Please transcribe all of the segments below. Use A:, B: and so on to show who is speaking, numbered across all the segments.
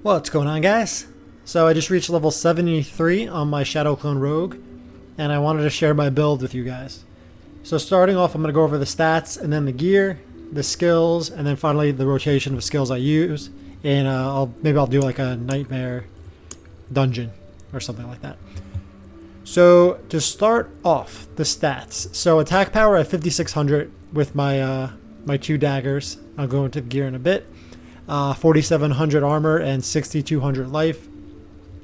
A: What's going on, guys? So I just reached level 73 on my Shadow Clone Rogue, and I wanted to share my build with you guys. So starting off, I'm going to go over the stats, and then the gear, the skills, and then finally the rotation of skills I use. And maybe I'll do like a nightmare dungeon or something like that. So to start off, the stats. So attack power at 5600 with my my two daggers. I'll go into the gear in a bit. 4700 armor and 6200 life.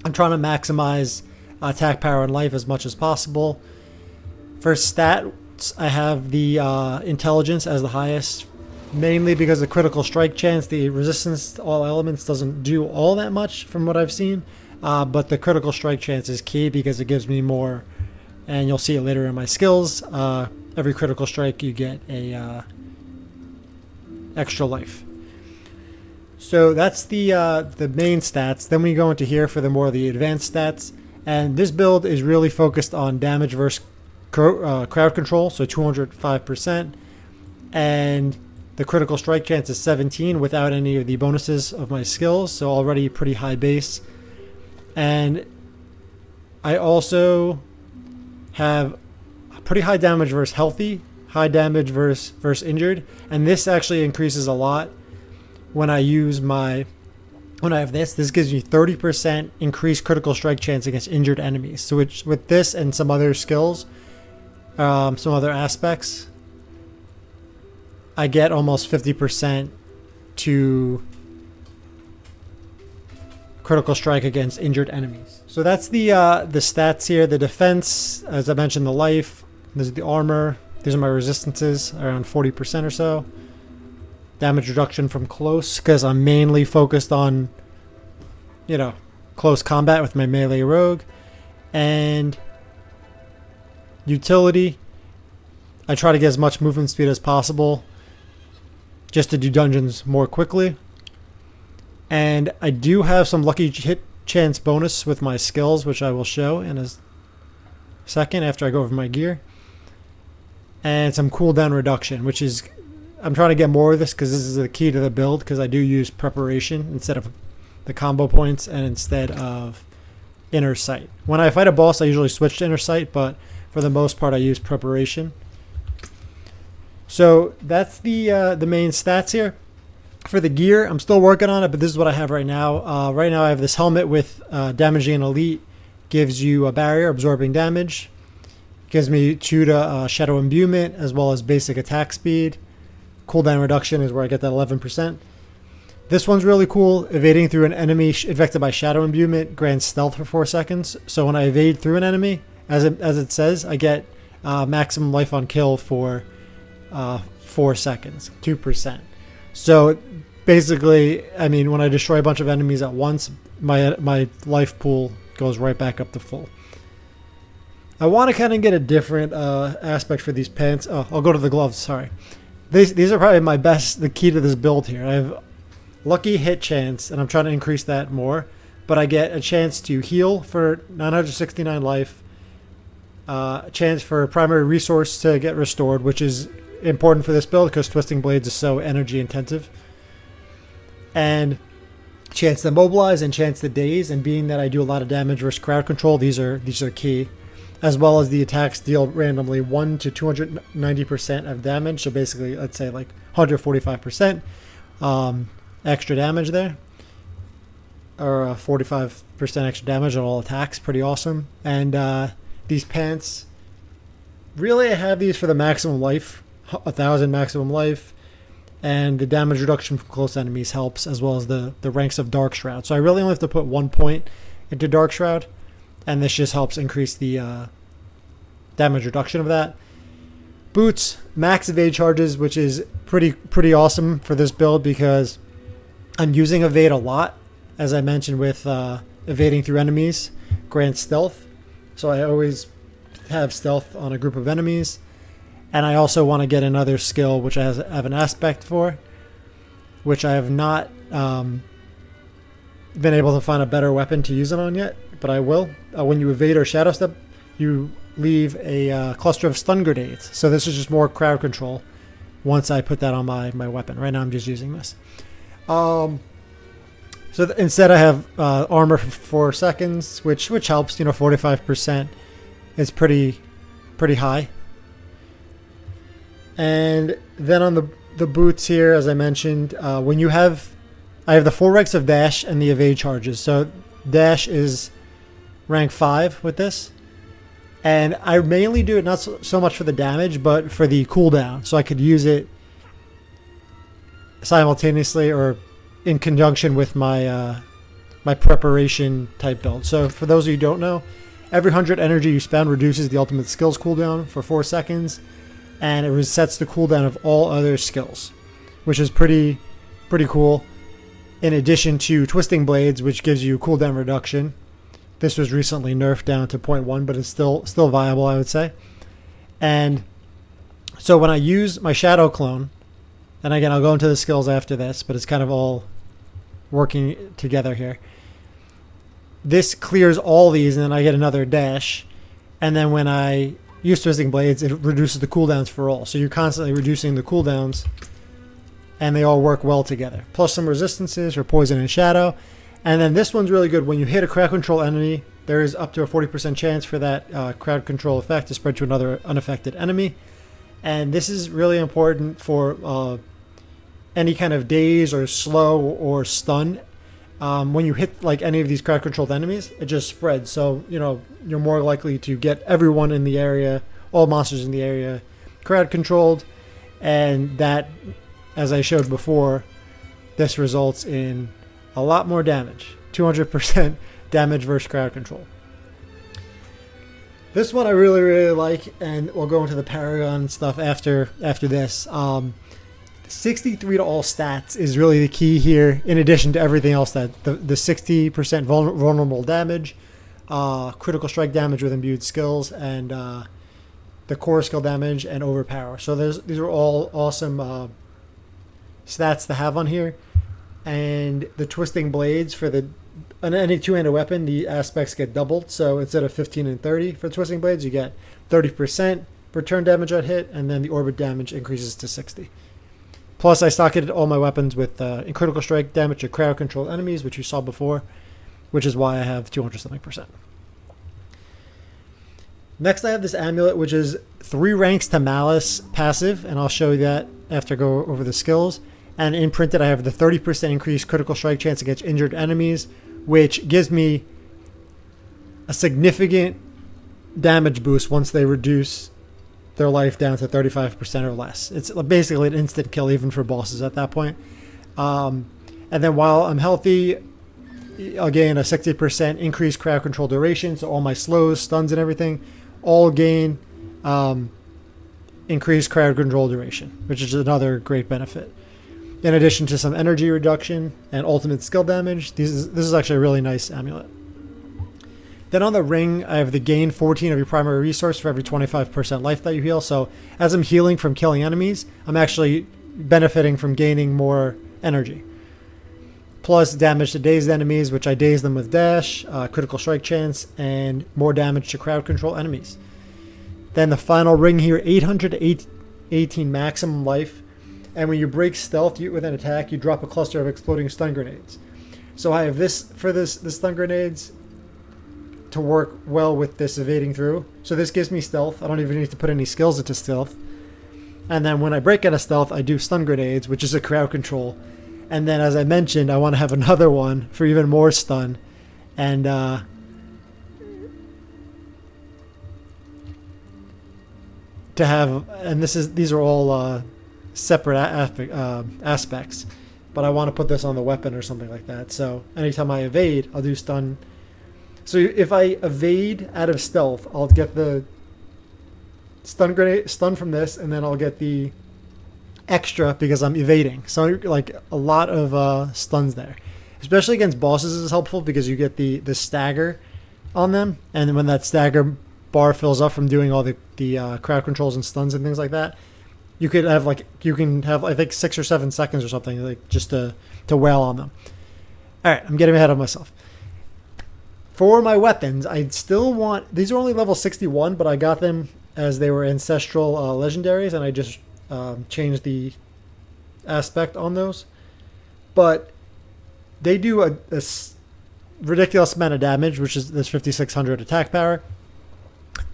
A: I'm trying to maximize attack power and life as much as possible. For stats, I have the intelligence as the highest, mainly because the critical strike chance. The resistance to all elements doesn't do all that much from what I've seen, but the critical strike chance is key because it gives me more, and you'll see it later in my skills. Every critical strike you get a extra life. So that's the main stats. Then we go into here for the more of the advanced stats. And this build is really focused on damage versus crowd control, so 205%. And the critical strike chance is 17 without any of the bonuses of my skills, so already pretty high base. And I also have pretty high damage versus healthy, high damage versus injured. And this actually increases a lot. When I have this gives me 30% increased critical strike chance against injured enemies. So with this and some other skills, some other aspects, I get almost 50% to critical strike against injured enemies. So that's the stats here. The defense, as I mentioned, the life, this is the armor. These are my resistances, around 40% or so. Damage reduction from close, because I'm mainly focused on, close combat with my melee rogue. And utility, I try to get as much movement speed as possible just to do dungeons more quickly. And I do have some lucky hit chance bonus with my skills, which I will show in a second after I go over my gear. And some cooldown reduction, which is, I'm trying to get more of this because this is the key to the build, because I do use preparation instead of the combo points and instead of inner sight. When I fight a boss, I usually switch to inner sight, but for the most part I use preparation. So that's the main stats here. For the gear, I'm still working on it, but this is what I have right now. Right now I have this helmet with damaging an elite, gives you a barrier absorbing damage, gives me 2 to shadow imbuement as well as basic attack speed. Cooldown reduction is where I get that 11%. This one's really cool. Evading through an enemy infected by shadow imbuement grants stealth for 4 seconds. So when I evade through an enemy, as it says, I get maximum life on kill for 4 seconds, 2%. So basically, I mean, when I destroy a bunch of enemies at once, my life pool goes right back up to full. I want to kind of get a different aspect for these pants. Oh, I'll go to the gloves, sorry. These are probably the key to this build here. I have lucky hit chance, and I'm trying to increase that more. But I get a chance to heal for 969 life. A chance for primary resource to get restored, which is important for this build because Twisting Blades is so energy intensive. And chance to mobilize and chance to daze. And being that I do a lot of damage versus crowd control, these are key. As well as the attacks deal randomly 1 to 290% of damage. So basically, let's say like 145% extra damage there. Or 45% extra damage on all attacks. Pretty awesome. And these pants, really I have these for the maximum life. 1,000 maximum life. And the damage reduction from close enemies helps, as well as the ranks of Dark Shroud. So I really only have to put 1 point into Dark Shroud. And this just helps increase the damage reduction of that. Boots, max evade charges, which is pretty awesome for this build because I'm using evade a lot. As I mentioned with evading through enemies, grants stealth. So I always have stealth on a group of enemies. And I also want to get another skill, which I have an aspect for, which I have not been able to find a better weapon to use it on yet. But I will. When you evade or shadow step, you leave a cluster of stun grenades. So this is just more crowd control once I put that on my weapon. Right now I'm just using this. So instead I have armor for 4 seconds, which helps. 45% is pretty high. And then on the boots here, as I mentioned, I have the 4 ranks of dash and the evade charges. So dash is rank 5 with this. And I mainly do it not so much for the damage, but for the cooldown. So I could use it simultaneously or in conjunction with my my preparation type build. So for those of you who don't know, every 100 energy you spend reduces the ultimate skills cooldown for 4 seconds. And it resets the cooldown of all other skills, which is pretty cool. In addition to Twisting Blades, which gives you cooldown reduction. This was recently nerfed down to 0.1, but it's still viable, I would say. And so when I use my Shadow Clone, and again, I'll go into the skills after this, but it's kind of all working together here. This clears all these, and then I get another dash. And then when I use Twisting Blades, it reduces the cooldowns for all. So you're constantly reducing the cooldowns, and they all work well together. Plus some resistances for poison and shadow. And then this one's really good. When you hit a crowd control enemy, there is up to a 40% chance for that crowd control effect to spread to another unaffected enemy. And this is really important for any kind of daze or slow or stun. When you hit like any of these crowd controlled enemies, it just spreads. So, you're more likely to get everyone in the area, all monsters in the area, crowd controlled. And that, as I showed before, this results in a lot more damage. 200% damage versus crowd control. This one I really like, and we'll go into the Paragon stuff after this. 63 to all stats is really the key here, in addition to everything else, that the 60% vulnerable damage, critical strike damage with imbued skills, and the core skill damage and overpower. So these are all awesome stats to have on here. And the Twisting Blades for any two-handed weapon, the aspects get doubled. So instead of 15 and 30 for Twisting Blades, you get 30% return damage on hit, and then the orbit damage increases to 60. Plus, I socketed all my weapons with critical strike damage to crowd control enemies, which you saw before, which is why I have 200-something%. Next, I have this amulet, which is 3 ranks to Malice passive, and I'll show you that after I go over the skills. And imprinted, I have the 30% increased critical strike chance against injured enemies, which gives me a significant damage boost once they reduce their life down to 35% or less. It's basically an instant kill even for bosses at that point. And then while I'm healthy, I'll gain a 60% increased crowd control duration, so all my slows, stuns, and everything all gain increased crowd control duration, which is another great benefit. In addition to some energy reduction and ultimate skill damage, this is actually a really nice amulet. Then on the ring, I have the gain 14 of your primary resource for every 25% life that you heal. So as I'm healing from killing enemies, I'm actually benefiting from gaining more energy. Plus damage to dazed enemies, which I daze them with dash, critical strike chance, and more damage to crowd control enemies. Then the final ring here, 800 to 18 maximum life. And when you break stealth with an attack, you drop a cluster of exploding stun grenades. So I have this for the stun grenades to work well with this evading through. So this gives me stealth. I don't even need to put any skills into stealth. And then when I break out of stealth, I do stun grenades, which is a crowd control. And then, as I mentioned, I want to have another one for even more stun. And to have, and these are all separate aspects, but I want to put this on the weapon or something like that. So anytime I evade, I'll do stun. So if I evade out of stealth, I'll get the stun from this, and then I'll get the extra because I'm evading. So like a lot of stuns there, especially against bosses is helpful because you get the stagger on them, and when that stagger bar fills up from doing all the crowd controls and stuns and things like that, you can have I think 6 or 7 seconds or something, like just to wail on them. All right, I'm getting ahead of myself. For my weapons, I still want, these are only level 61, but I got them as they were ancestral legendaries, and I just changed the aspect on those. But they do a ridiculous amount of damage, which is this 5,600 attack power.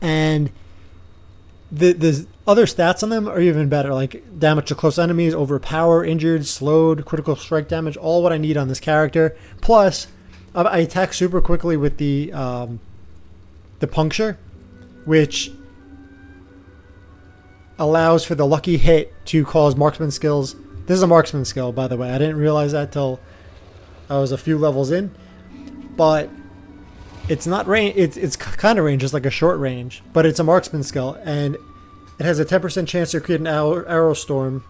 A: And the other stats on them are even better, like damage to close enemies, overpower, injured, slowed, critical strike damage, all what I need on this character. Plus, I attack super quickly with the puncture, which allows for the lucky hit to cause marksman skills. This is a marksman skill, by the way. I didn't realize that till I was a few levels in. But it's not range. It's kind of range, just like a short range. But it's a marksman skill, and it has a 10% chance to create an arrow storm.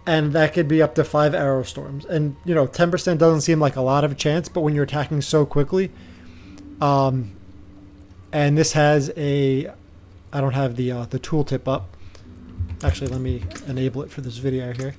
A: And that could be up to 5 arrow storms. And, 10% doesn't seem like a lot of a chance, but when you're attacking so quickly, and this has a, I don't have the tooltip up. Actually, let me enable it for this video here.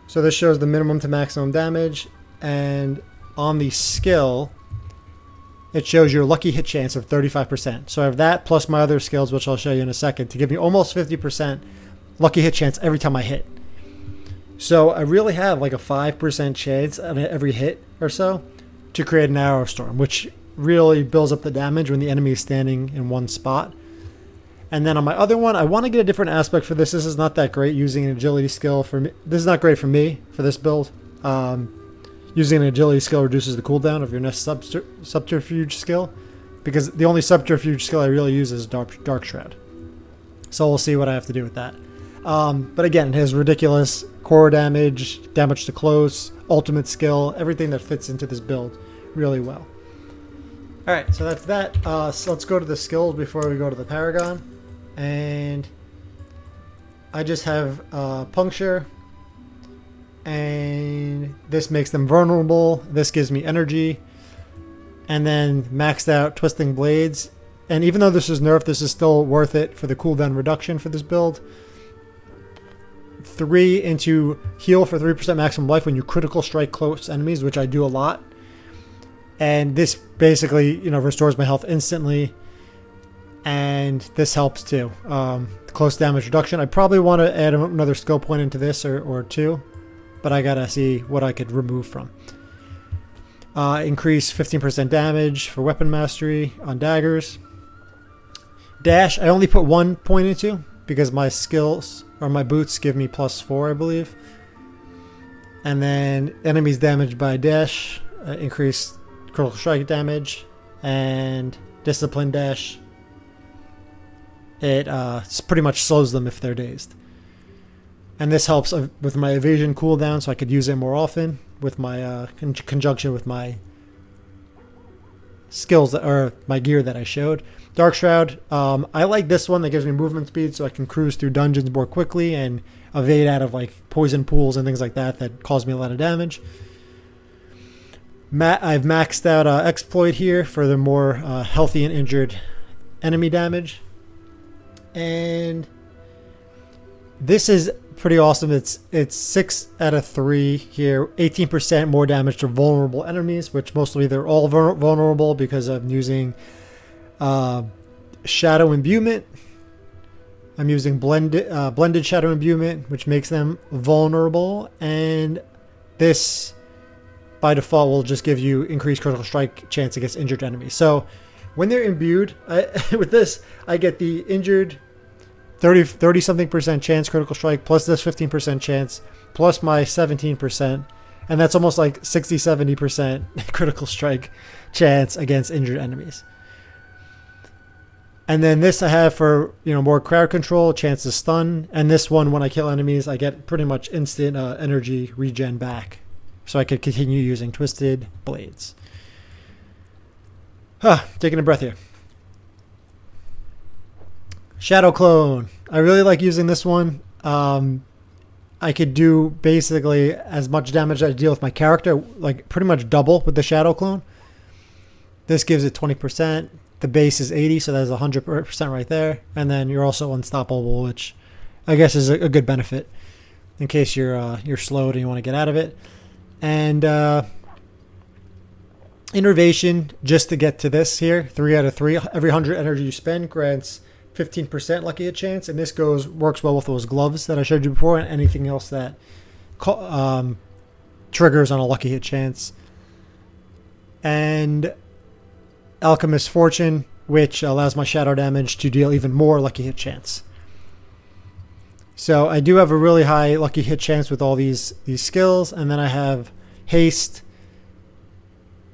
A: So this shows the minimum to maximum damage, and on the skill, it shows your lucky hit chance of 35%. So I have that plus my other skills, which I'll show you in a second, to give me almost 50% lucky hit chance every time I hit. So I really have like a 5% chance on every hit or so to create an arrow storm, which really builds up the damage when the enemy is standing in one spot. And then on my other one, I want to get a different aspect for this. This is not that great using an agility skill for me. This is not great for me for this build. Using an agility skill reduces the cooldown of your next subterfuge skill, because the only subterfuge skill I really use is Dark Shroud. So we'll see what I have to do with that. But again, it has ridiculous core damage, damage to close, ultimate skill, everything that fits into this build really well. Alright, so that's that. So let's go to the skills before we go to the Paragon. And I just have puncture, and this makes them vulnerable. This gives me energy, and then maxed out twisting blades. And even though this is nerfed, this is still worth it for the cooldown reduction for this build. 3 into heal for 3% maximum life when you critical strike close enemies, which I do a lot. And this basically, restores my health instantly. And this helps too. Close damage reduction. I probably want to add another skill point into this or two, but I gotta see what I could remove from. Increase 15% damage for weapon mastery on daggers. Dash, I only put 1 point into because my skills or my boots give me +4, I believe. And then enemies damaged by dash, increase critical strike damage, and discipline dash. It pretty much slows them if they're dazed. And this helps with my evasion cooldown, so I could use it more often with my conjunction with my skills or my gear that I showed. Dark Shroud, I like this one that gives me movement speed, so I can cruise through dungeons more quickly and evade out of like poison pools and things like that cause me a lot of damage. I've maxed out exploit here for the more healthy and injured enemy damage. And this is pretty awesome. It's 6 out of 3 here. 18% more damage to vulnerable enemies, which mostly they're all vulnerable because I'm using shadow imbuement. I'm using blended shadow imbuement, which makes them vulnerable. And this, by default, will just give you increased critical strike chance against injured enemies. So when they're imbued, with this, I get the injured 30-something% chance critical strike, plus this 15% chance, plus my 17%, and that's almost like 60-70% critical strike chance against injured enemies. And then this I have for more crowd control, chance to stun, and this one when I kill enemies, I get pretty much instant energy regen back, so I could continue using twisted blades. Taking a breath here. Shadow Clone. I really like using this one. I could do basically as much damage as I deal with my character, like pretty much double with the Shadow Clone. This gives it 20%. The base is 80, so that's 100% right there. And then you're also unstoppable, which I guess is a good benefit. in case you're slowed and you want to get out of it. And Innervation, just to get to this here, 3 out of 3. Every 100 energy you spend grants 15% lucky hit chance, and this works well with those gloves that I showed you before, and anything else that triggers on a lucky hit chance. And Alchemist Fortune, which allows my shadow damage to deal even more lucky hit chance. So I do have a really high lucky hit chance with all these skills, and then I have Haste,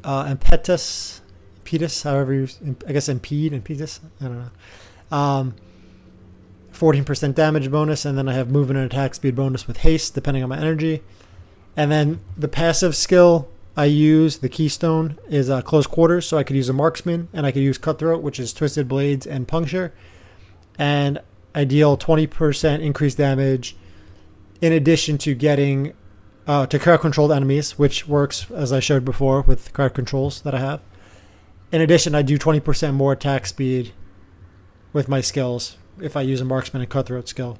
A: Impetus, however you, I guess Impetus, I don't know. 14% damage bonus, and then I have movement and attack speed bonus with Haste, depending on my energy. And then the passive skill I use, the Keystone, is Close Quarters, so I could use a Marksman, and I could use Cutthroat, which is Twisted Blades and Puncture. And I deal 20% increased damage in addition to getting to crowd-controlled enemies, which works, as I showed before, with crowd controls that I have. In addition, I do 20% more attack speed with my skills if I use a Marksman and Cutthroat skill.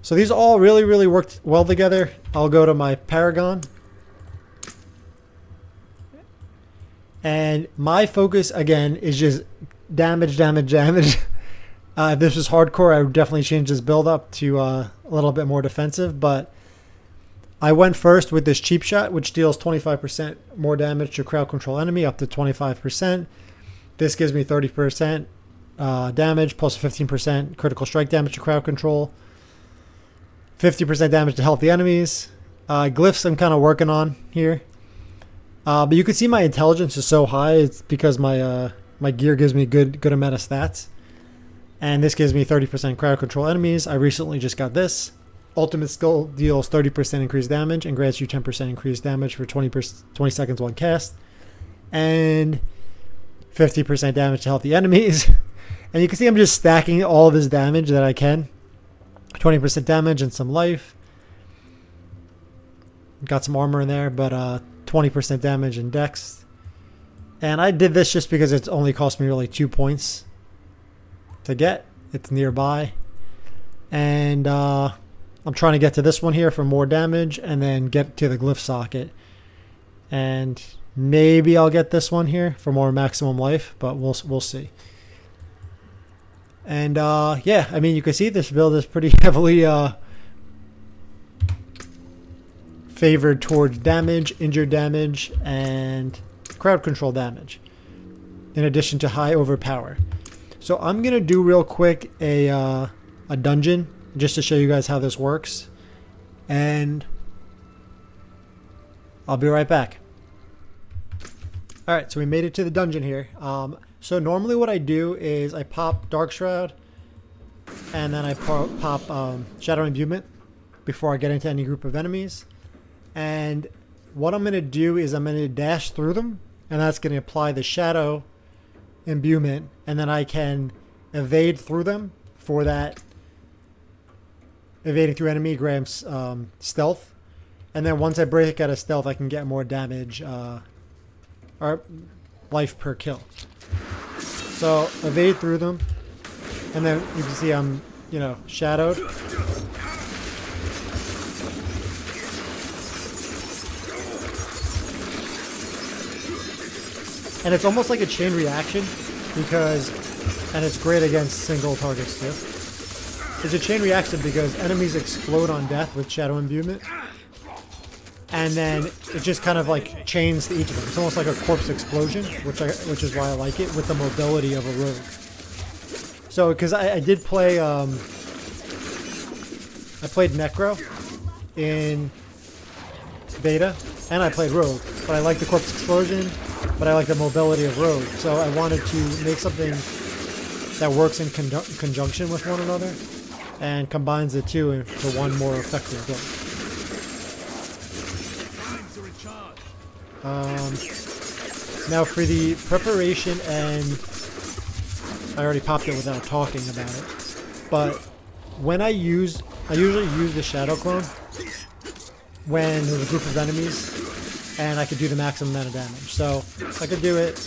A: So these all really, really worked well together. I'll go to my Paragon. And my focus, again, is just damage. If this was hardcore, I would definitely change this build up to a little bit more defensive. But I went first with this Cheap Shot, which deals 25% more damage to crowd control enemy, up to 25%. This gives me 30% damage, plus 15% critical strike damage to crowd control. 50% damage to healthy enemies. Glyphs I'm kind of working on here. But you can see my intelligence is so high. It's because my gear gives me a good amount of stats. And this gives me 30% crowd control enemies. I recently just got this. Ultimate skill deals 30% increased damage and grants you 10% increased damage for 20 seconds on cast. And 50% damage to healthy enemies. And you can see I'm just stacking all this damage that I can. 20% damage and some life. Got some armor in there, but 20% damage and dex. And I did this just because it's only cost me really 2 points to get. It's nearby. And I'm trying to get to this one here for more damage and then get to the glyph socket. And maybe I'll get this one here for more maximum life, but we'll see. And yeah, I mean, you can see this build is pretty heavily favored towards damage, injured damage, and crowd control damage, in addition to high overpower. So I'm gonna do real quick a dungeon just to show you guys how this works, and I'll be right back. All right, so we made it to the dungeon here. So normally what I do is I pop Dark Shroud, and then I pop Shadow Imbuement before I get into any group of enemies. And what I'm going to do is I'm going to dash through them, and that's going to apply the Shadow Imbuement, and then I can evade through them for that. Evading through enemy grants stealth, and then once I break out of stealth, I can get more damage or life per kill. So evade through them, and then you can see I'm, shadowed. And it's almost like a chain reaction and it's great against single targets too. It's a chain reaction because enemies explode on death with Shadow Imbuement. And then it just kind of like chains to each of them. It's almost like a corpse explosion, which is why I like it, with the mobility of a rogue. So, because I did play, I played Necro in beta, and I played Rogue, but I like the corpse explosion, but I like the mobility of Rogue. So I wanted to make something that works in conjunction with one another and combines the two into one more effective build. Now for the preparation, and I already popped it without talking about it, but when I usually use the Shadow Clone when there's a group of enemies and I could do the maximum amount of damage. So I could do it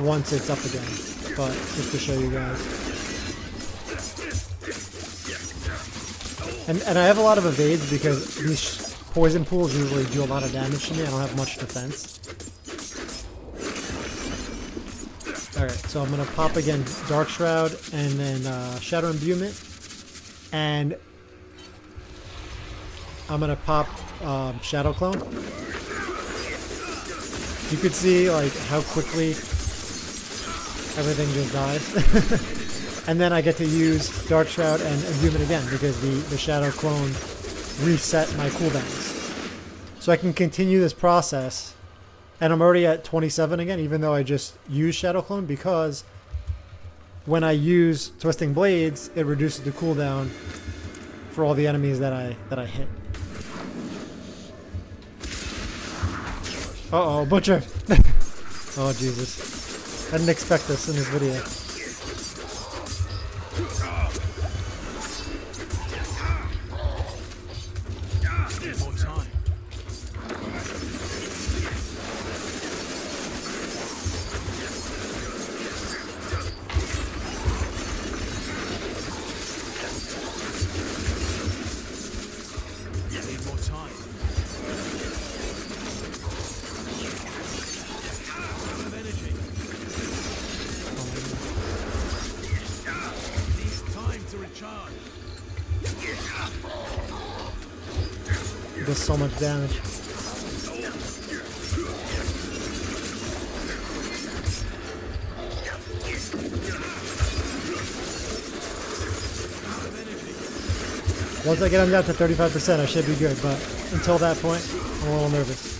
A: once it's up again, but just to show you guys. And I have a lot of evades because these poison pools usually do a lot of damage to me. I don't have much defense. Alright, so I'm going to pop again Dark Shroud and then Shadow Imbuement. And I'm going to pop Shadow Clone. You could see like how quickly everything just dies. And then I get to use Dark Shroud and Imbuement again because the Shadow Clone reset my cooldowns. So I can continue this process. And I'm already at 27 again, even though I just used Shadow Clone, because when I use Twisting Blades, it reduces the cooldown for all the enemies that I hit. Uh-oh, Butcher! Oh, Jesus. I didn't expect this in this video. It does so much damage. Once I get him down to 35%, I should be good, but until that point, I'm a little nervous.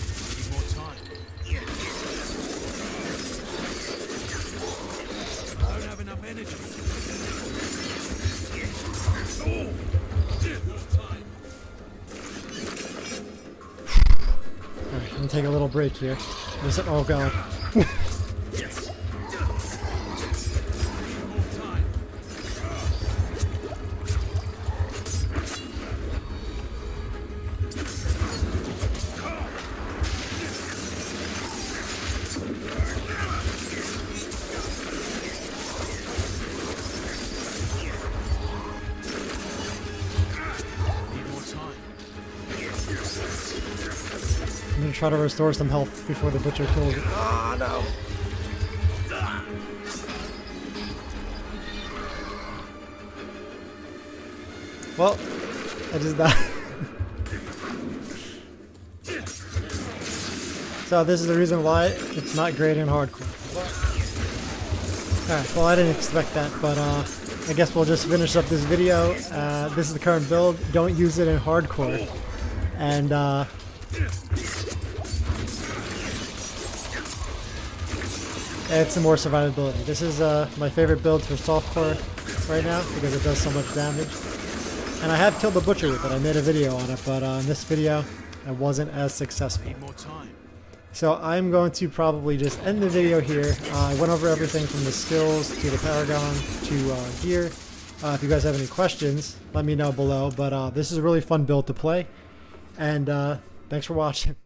A: Alright, I'm gonna take a little break here. Oh god. I'm gonna try to restore some health before the Butcher kills it. Oh no! Well, I just died. So this is the reason why it's not great in hardcore. Alright, well I didn't expect that, but I guess we'll just finish up this video. This is the current build. Don't use it in hardcore. And add some more survivability. This is my favorite build for softcore right now because it does so much damage. And I have killed the Butcher with it. I made a video on it, but in this video, I wasn't as successful. So I'm going to probably just end the video here. I went over everything from the skills to the Paragon to gear. If you guys have any questions, let me know below. But this is a really fun build to play. And thanks for watching.